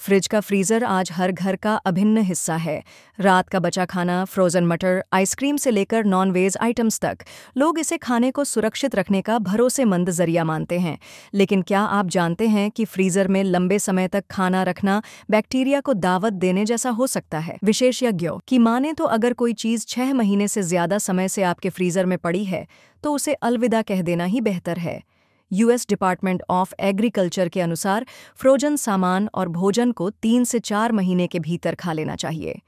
Fridge का freezer आज हर घर का अभिन्न हिस्सा है। रात का बचा खाना, फ्रोजन मटर, आइसक्रीम से लेकर नॉन वेज आइटम्स तक, लोग इसे खाने को सुरक्षित रखने का भरोसेमंद जरिया मानते हैं। लेकिन क्या आप जानते हैं कि फ्रीजर में लंबे समय तक खाना रखना बैक्टीरिया को दावत देने जैसा हो सकता है? विशेषज्ञों की माने तो अगर कोई चीज 6 महीने से ज्यादा समय से आपके फ्रीजर में पड़ी है तो उसे अलविदा कह देना ही बेहतर है। यूएस डिपार्टमेंट ऑफ एग्रीकल्चर के अनुसार फ्रोजन सामान और भोजन को 3 से 4 महीने के भीतर खा लेना चाहिए।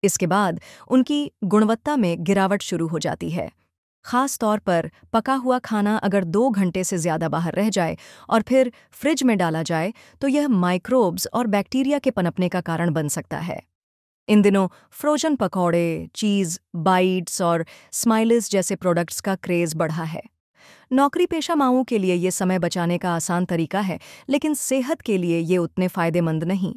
इसके बाद उनकी गुणवत्ता में गिरावट शुरू हो जाती है। खास तौर पर पका हुआ खाना अगर 2 घंटे से ज्यादा बाहर रह जाए और फिर फ्रिज में डाला जाए तो यह माइक्रोब्स और बैक्टीरिया के पनपने का कारण बन सकता है। इन दिनों फ्रोजन पकौड़े, चीज बाइट्स और स्माइलिस जैसे प्रोडक्ट्स का क्रेज बढ़ा है। नौकरी पेशा माओं के लिए ये समय बचाने का आसान तरीका है, लेकिन सेहत के लिए ये उतने फायदेमंद नहीं।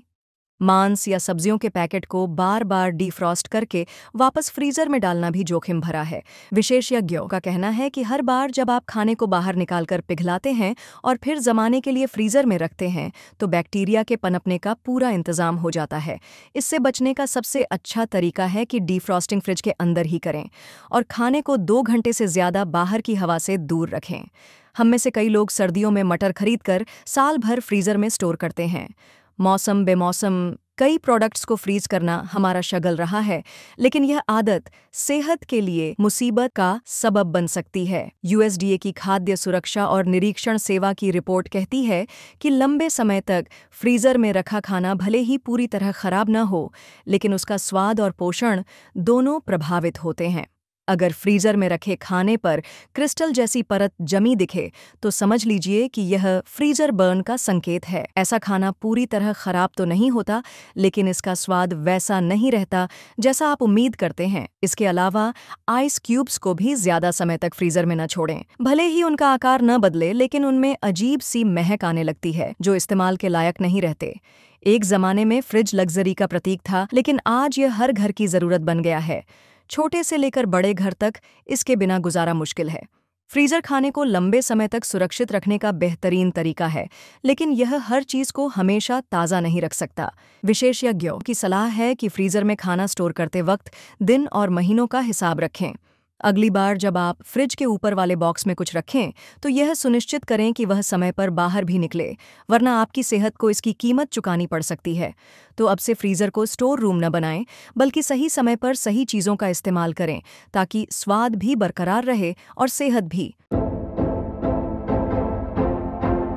मांस या सब्जियों के पैकेट को बार बार डीफ्रॉस्ट करके वापस फ्रीजर में डालना भी जोखिम भरा है। विशेषज्ञों का कहना है कि हर बार जब आप खाने को बाहर निकालकर पिघलाते हैं और फिर जमाने के लिए फ्रीजर में रखते हैं तो बैक्टीरिया के पनपने का पूरा इंतजाम हो जाता है। इससे बचने का सबसे अच्छा तरीका है कि डीफ्रॉस्टिंग फ्रिज के अंदर ही करें और खाने को 2 घंटे से ज्यादा बाहर की हवा से दूर रखें। हम में से कई लोग सर्दियों में मटर खरीदकर साल भर फ्रीजर में स्टोर करते हैं। मौसम बेमौसम कई प्रोडक्ट्स को फ्रीज करना हमारा शगल रहा है, लेकिन यह आदत सेहत के लिए मुसीबत का सबब बन सकती है। यूएसडीए की खाद्य सुरक्षा और निरीक्षण सेवा की रिपोर्ट कहती है कि लंबे समय तक फ्रीजर में रखा खाना भले ही पूरी तरह खराब न हो, लेकिन उसका स्वाद और पोषण दोनों प्रभावित होते हैं। अगर फ्रीजर में रखे खाने पर क्रिस्टल जैसी परत जमी दिखे तो समझ लीजिए कि यह फ्रीजर बर्न का संकेत है। ऐसा खाना पूरी तरह खराब तो नहीं होता, लेकिन इसका स्वाद वैसा नहीं रहता जैसा आप उम्मीद करते हैं। इसके अलावा आइस क्यूब्स को भी ज्यादा समय तक फ्रीजर में न छोड़ें। भले ही उनका आकार न बदले, लेकिन उनमें अजीब सी महक आने लगती है जो इस्तेमाल के लायक नहीं रहते। एक जमाने में फ्रिज लग्जरी का प्रतीक था, लेकिन आज यह हर घर की जरूरत बन गया है। छोटे से लेकर बड़े घर तक इसके बिना गुजारा मुश्किल है। फ्रीजर खाने को लंबे समय तक सुरक्षित रखने का बेहतरीन तरीका है, लेकिन यह हर चीज को हमेशा ताज़ा नहीं रख सकता। विशेषज्ञों की सलाह है कि फ्रीजर में खाना स्टोर करते वक्त दिन और महीनों का हिसाब रखें। अगली बार जब आप फ्रिज के ऊपर वाले बॉक्स में कुछ रखें तो यह सुनिश्चित करें कि वह समय पर बाहर भी निकले, वरना आपकी सेहत को इसकी कीमत चुकानी पड़ सकती है। तो अब से फ्रीजर को स्टोर रूम न बनाएं, बल्कि सही समय पर सही चीज़ों का इस्तेमाल करें ताकि स्वाद भी बरकरार रहे और सेहत भी।